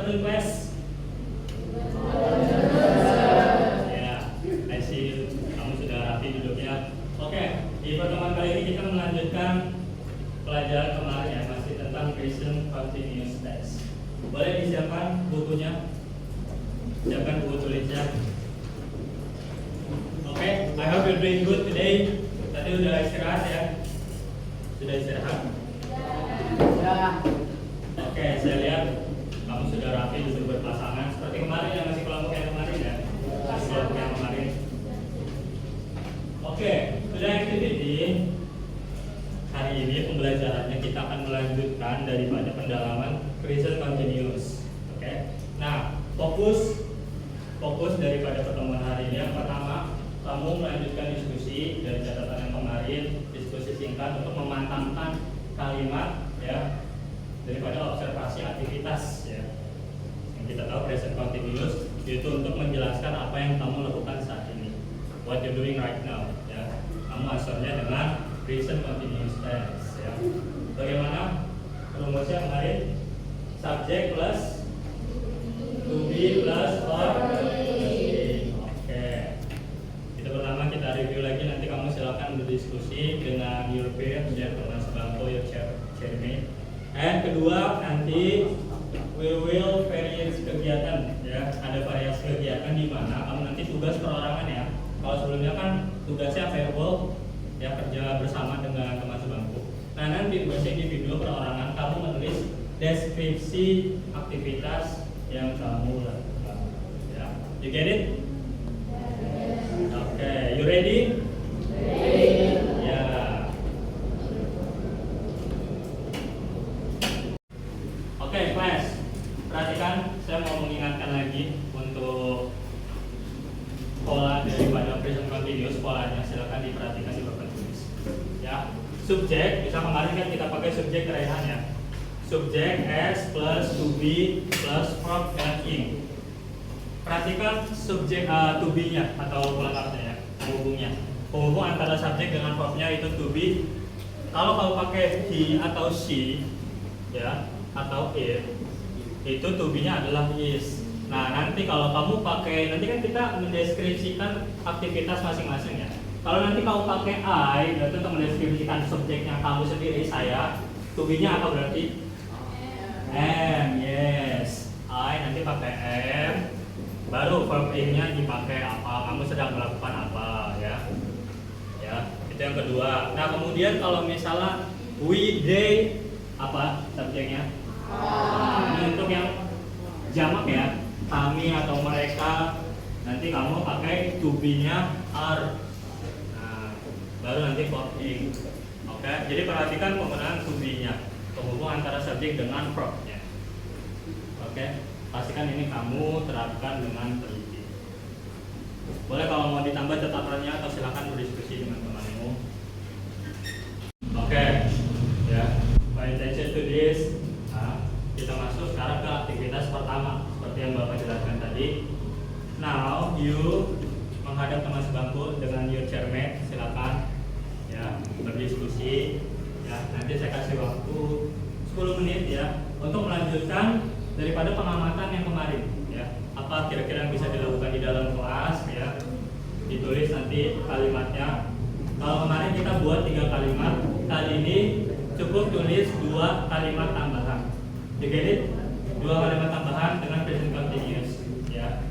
doing class? Ya, I see you. Kamu sudah rapi duduknya. Oke, di pertemuan kali ini kita melanjutkan pelajaran kemarin ya, masih tentang present continuous tense. Boleh disiapkan bukunya? Siapkan buku tulisnya. Oke, I hope you're doing good today. Tadi udah istirahat ya? Sudah istirahat? Ya. Oke, saya lihat kamu sudah rapi duduk berpasangan seperti kemarin ya, masih kelompok yang kemarin ya? Masih kelompok yang kemarin. Oke, sudah activity. Hari ini pembelajarannya kita akan melanjutkan daripada pendalaman present continuous. Oke. Nah, fokus daripada pertemuan hari ini yang pertama, kamu melanjutkan diskusi dari catatan yang kemarin, diskusi singkat untuk memantapkan kalimat ya daripada observasi aktivitas ya. Yang kita tahu present continuous itu untuk menjelaskan apa yang kamu lakukan saat ini. What you're doing right now ya. Kamu answernya dengan present continuous tense ya. Bagaimana rumusnya kemarin? Subject plus to be plus or be. Oke. Itu pertama kita review lagi, nanti kamu silakan berdiskusi dengan your peers ya, teman sebangku, your chairmate. And kedua nanti we will variance kegiatan ya. Ada variasi kegiatan di mana kamu nanti tugas perorangan ya. Kalau sebelumnya kan tugasnya verbal ya, kerja bersama dengan teman sebangku. Nah nanti tugasnya individu perorangan, kamu menulis deskripsi aktivitas yang kamu lakukan ya. You get it? Oke, you ready? Ready. Ya. Oke, class. Perhatikan, saya mau mengingatkan lagi untuk pola daripada present continuous, polanya silakan diperhatikan di papan tulis. Ya, subjek, bisa kemarin kan kita pakai subjek Raihan ya. Subjek S plus to be plus verb dan ing. Perhatikan subjek to be-nya atau pelengkapnya ya, penghubungnya. Penghubung antara subjek dengan verbnya itu to be. Kalau kamu pakai he atau she ya atau it, itu to be-nya adalah is. Nah nanti kalau kamu pakai, nanti kan kita mendeskripsikan aktivitas masing-masing ya. Kalau nanti kamu pakai I, berarti untuk mendeskripsikan subjeknya kamu sendiri, saya, to be-nya apa berarti? M, yes. I nanti pakai M, baru verb ing-nya dipakai apa, kamu sedang melakukan apa ya. Ya, itu yang kedua. Nah kemudian kalau misalnya we, they, apa subjeknya? Ini untuk yang jamak ya, kami atau mereka, nanti kamu pakai to be-nya are. Nah, baru nanti verb ing. Oke, jadi perhatikan penggunaan to be-nya, penghubung antara subjek dengan verb-nya. Oke, pastikan ini kamu terapkan dengan teliti. Boleh kalau mau ditambah catatannya atau silakan berdiskusi dengan temanmu. Oke, ya, pay attention to this. Nah, kita masuk sekarang ke aktivitas pertama seperti yang Bapak jelaskan tadi. Now you menghadap teman sebangku dengan your chairmate, silakan ya berdiskusi ya. Nanti saya kasih waktu 10 menit ya untuk melanjutkan daripada pengamatan yang kemarin ya. Apa kira-kira yang bisa dilakukan di dalam kelas ya. Ditulis nanti kalimatnya. Kalau kemarin kita buat 3 kalimat, kali ini cukup tulis 2 kalimat tambahan. You get it? 2 kalimat tambahan dengan present continuous ya.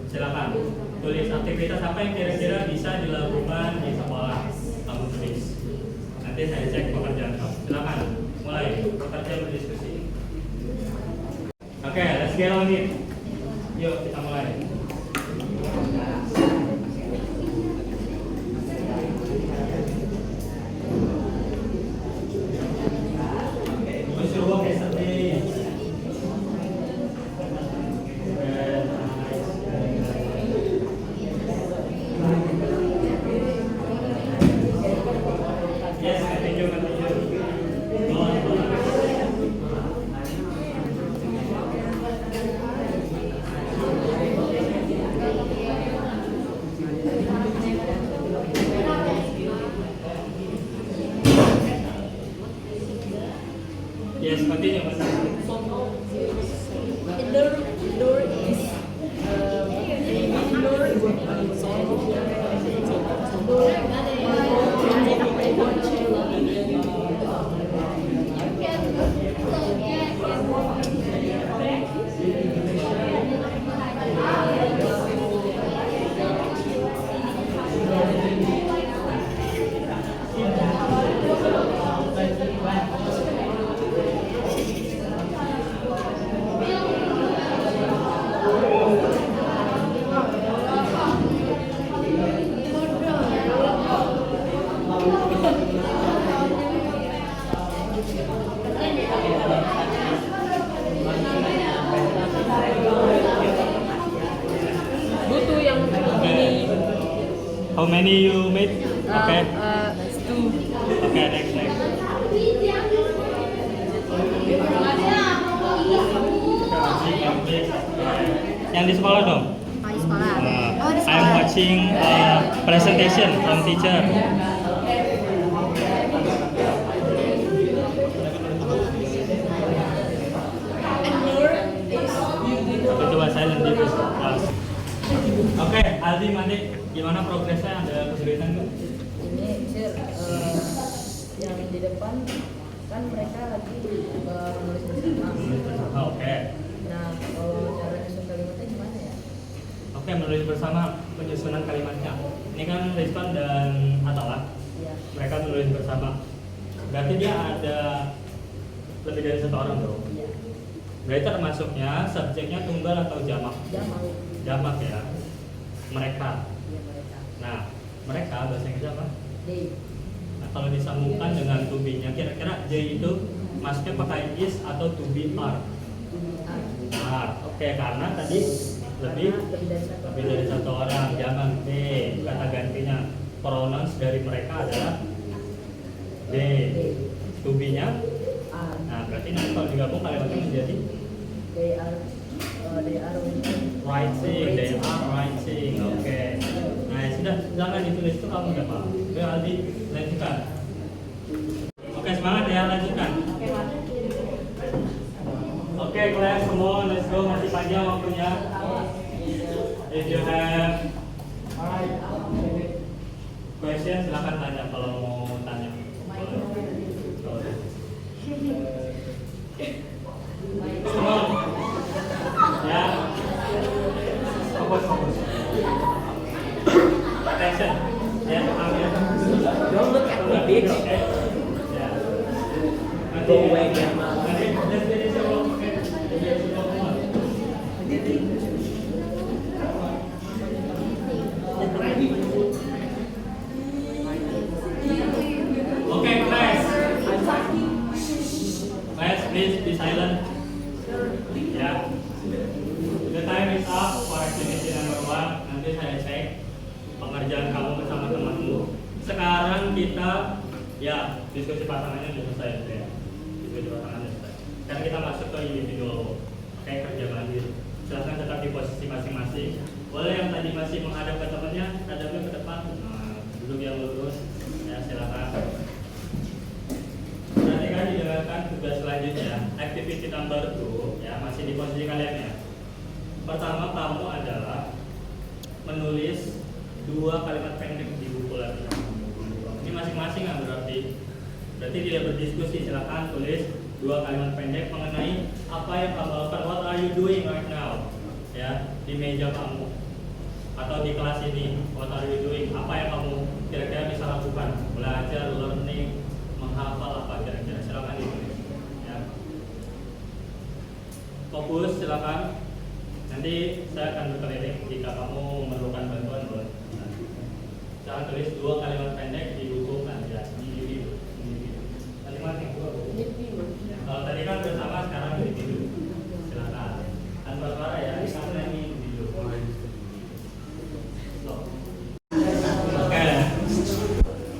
Silakan tulis aktivitas apa yang kira-kira bisa dilakukan di sekolah. Kamu tulis. Nanti saya cek pekerjaan kamu. Silakan mulai bekerja berdiskusi. Oke, let's get on it. Yuk kita mulai. Yes, continue. Indoor is butuh yang ini. How many you made? Okay. Two. Okay, next. Yang di sekolah dong. Di sekolah. I'm watching presentation from teacher. Coba silent dulu. Oke, Aldi, Mandi, gimana progresnya? Ada kesulitan nggak? Ini sir, yang di depan kan mereka lagi menulis bersama. Oke. Nah, kalau cara nyusun kalimatnya gimana ya? Oke, menulis bersama penyusunan kalimatnya. Ini kan Rizwan dan Atala. Iya. Mereka menulis bersama. Berarti dia ada lebih dari satu orang dong. Iya. Berarti termasuknya subjeknya tunggal atau jamak? Jamak. Jamak ya. Mereka. Iya, mereka. Nah, mereka bahasa Inggris apa? They. Nah, kalau disambungkan dengan to be-nya, kira-kira J itu masuknya pakai is atau to be are? Are. Oke, karena tadi lebih dari satu orang. Jangan D. Kata gantinya pronouns dari mereka adalah D. To be-nya. Nah, berarti nanti kalau digabung kalimatnya menjadi They are writing. They are writing. Oke. Nah, sudah, jangan ditulis itu kamu udah paham. Oke, Aldi, lanjutkan. Oke, semangat ya, lanjutkan. Oke, kelas semua, let's go. Masih panjang waktunya. If you have question, silakan tanya kalau mau tanya. Semua. Ya. Fokus. Attention. Ya, ambil. Don't look at me, bitch. Okay. Ya. Go away, Grandma. Nanti let's finish your work, okay? Finish your work. Okay, class. Class, please be silent. Ya. The time is up for activity number 1. Nanti saya cek pengerjaan kamu bersama temanmu. Sekarang kita ya diskusi pasangannya sudah selesai ya. Diskusi pasangannya selesai. Sekarang kita masuk ke individual. Oke, kerja mandiri. Silahkan tetap di posisi masing-masing. Boleh yang tadi masih menghadap ke temannya, hadapnya ke depan. Nah, duduk yang lurus. Ya, silakan. Perhatikan didengarkan tugas selanjutnya. Activity number 2 ya, masih di posisi kalian ya. Pertama, kamu adalah menulis 2 kalimat pendek di buku latihan. Ini masing-masing kan berarti tidak berdiskusi. Silakan tulis 2 kalimat pendek mengenai apa yang kamu lakukan. What are you doing right now? Ya, di meja kamu atau di kelas ini. What are you doing? Apa yang kamu kira-kira bisa lakukan? Belajar, learning, menghafal apa kira-kira? Silakan ditulis. Ya. Fokus, silakan. Nanti saya akan berkeliling jika kamu memerlukan bantuan. Boleh. Jangan tulis 2 kalimat pendek di buku kajian individu. Masing-masing 2 buku. Ya, kalau tadi kan bersama, sekarang individu. Silakan. Tanpa suara ya, karena ini individu. Oke.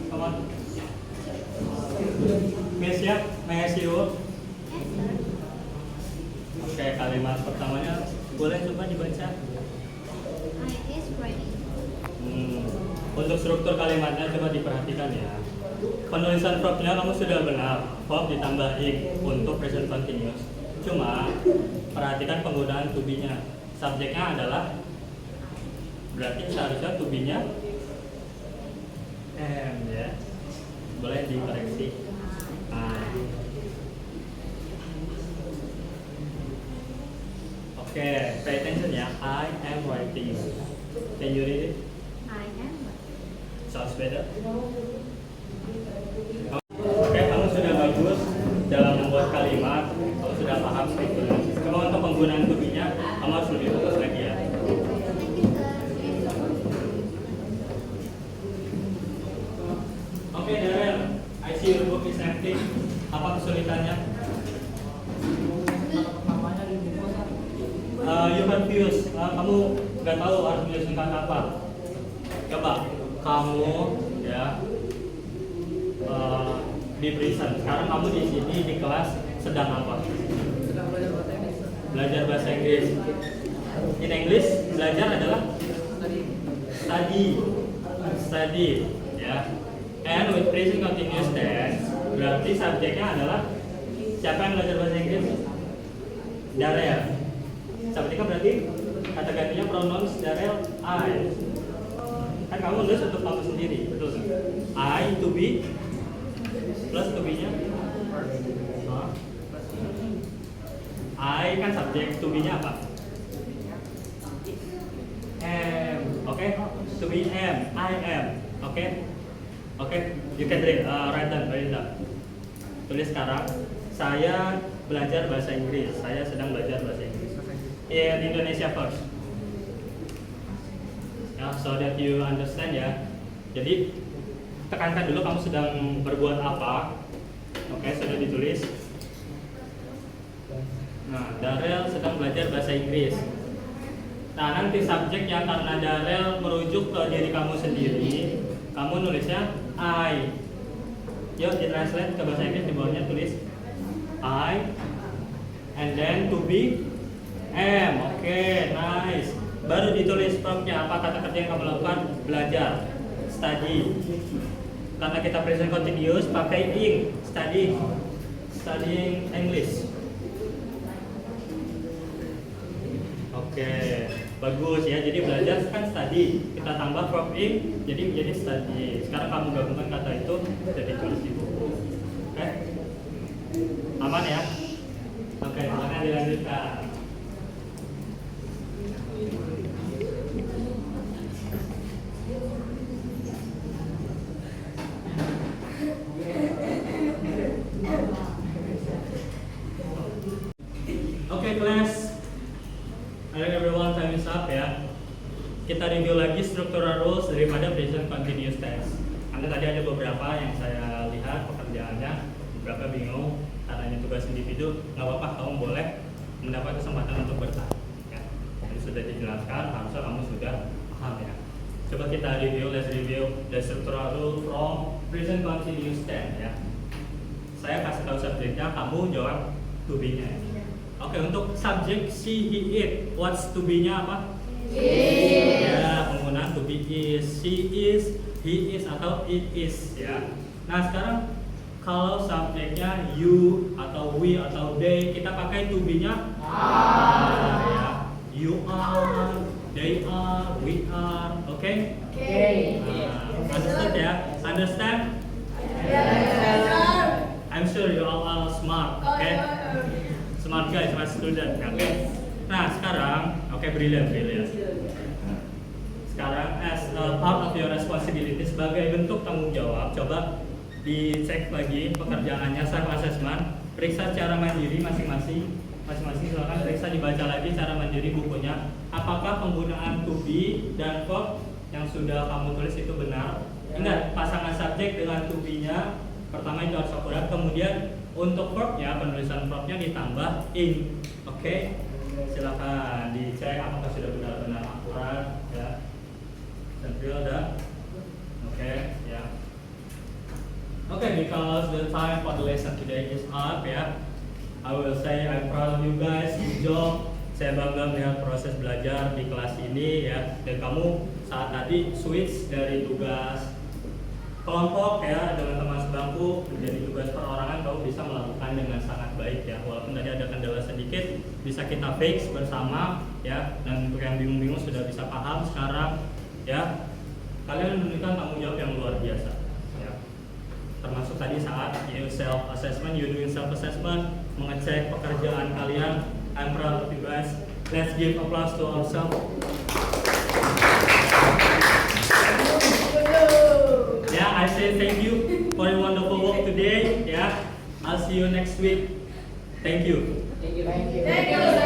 Come on. Oke, siap. Mengasih. Oke, kalimat pertamanya boleh coba dibaca. I is writing. Untuk struktur kalimatnya coba diperhatikan ya. Penulisan verbnya kamu sudah benar. Verb ditambah ing untuk present continuous. Cuma perhatikan penggunaan to be-nya. Subjeknya adalah, berarti seharusnya to be-nya am ya. Boleh dikoreksi. Nah. Oke, pay attention ya. I am writing. Can you read it? I am. Sounds better. Oke, kamu sudah bagus dalam membuat kalimat. Kamu sudah paham strukturnya. Cuma untuk penggunaan to be-nya, kamu harus lebih fokus lagi ya. Oke, Darren, I see your book is empty. Apa kesulitannya? You confused. Kamu nggak tahu harus menyusunkan apa. Coba kamu ya di prison. Sekarang kamu di sini di kelas sedang apa? Sedang belajar bahasa Inggris. Belajar bahasa Inggris. In English belajar adalah study ya. And with present continuous tense berarti subjeknya adalah siapa yang belajar bahasa Inggris? Darel. Subjeknya berarti kata gantinya pronouns Darel I. Kan kamu nulis untuk kamu sendiri, betul kan? I to be plus to be-nya I kan subjek, to be-nya apa? Am, oke? To be am, I am, oke? Oke, you can write down. Tulis sekarang, saya belajar bahasa Inggris, saya sedang belajar bahasa Inggris. In Indonesia first. Ya, so that you understand ya. Jadi tekankan dulu kamu sedang berbuat apa. Oke, sudah ditulis. Nah, Darel sedang belajar bahasa Inggris. Nah, nanti subjeknya karena Darel merujuk ke diri kamu sendiri, kamu nulisnya I. Yuk, ditranslate ke bahasa Inggris, di bawahnya tulis I, and then to be am. Oke, nice. Baru ditulis verbnya, apa kata kerja yang kamu lakukan? Belajar, study. Karena kita present continuous, pakai ing, studying English. Oke, bagus ya. Jadi belajar kan study, kita tambah verb ing, jadi menjadi study. Sekarang kamu gabungkan kata itu, jadi tulis di buku. Oke, aman ya? Oke, silakan dilanjutkan. Oke, kelas. Hello everyone, time is up ya. Kita review lagi structural rules daripada present continuous tense. Karena tadi ada beberapa yang saya lihat pekerjaannya, beberapa bingung karena ini tugas individu. Nggak apa-apa, kamu boleh mendapat kesempatan untuk bertanya. Ya. Ini sudah dijelaskan, harusnya kamu sudah paham ya. Coba kita review, let's review the structural rule from present continuous tense ya. Saya kasih tahu subjeknya, kamu jawab to be-nya. Oke, untuk subjek she, he, it, what's to be-nya apa? Is. Ya, penggunaan to be is, she is, he is, atau it is ya. Nah, sekarang kalau subjeknya you, atau we, atau they, kita pakai to be-nya are ya. You are, they are, we are, oke? Understood ya? Understand? I'm sure you all are smart, oke? Smart guys, smart student, oke? Nah, sekarang, oke, brilliant. Sekarang, as a part of your responsibility, sebagai bentuk tanggung jawab, coba dicek lagi pekerjaannya, self assessment, periksa secara mandiri masing-masing, silakan periksa, dibaca lagi secara mandiri bukunya. Apakah penggunaan to be dan verb yang sudah kamu tulis itu benar? Ingat, pasangan subjek dengan to be-nya pertama itu harus akurat, kemudian untuk verbnya, penulisan verbnya ditambah ing. Oke, silakan dicek apakah sudah benar-benar akurat ya. Sambil dah. Oke, ya. Oke, because the time for the lesson today is up ya. I will say I'm proud of you guys. Good job. Saya bangga melihat proses belajar di kelas ini ya. Dan kamu saat tadi switch dari tugas kelompok ya dengan teman sebangsa mampu menjadi tugas perorangan kamu bisa melakukan dengan sangat baik ya. Walaupun tadi ada kendala sedikit, bisa kita fix bersama ya. Dan untuk yang bingung-bingung sudah bisa paham sekarang ya. Kalian menunjukkan tanggung jawab yang luar biasa ya. Termasuk tadi saat you self assessment, you doing self assessment, mengecek pekerjaan kalian. I'm proud of you guys. Let's give applause to ourselves. Yeah, I say thank you for your wonderful work today. Yeah, I'll see you next week. Thank you. Thank you. Thank you.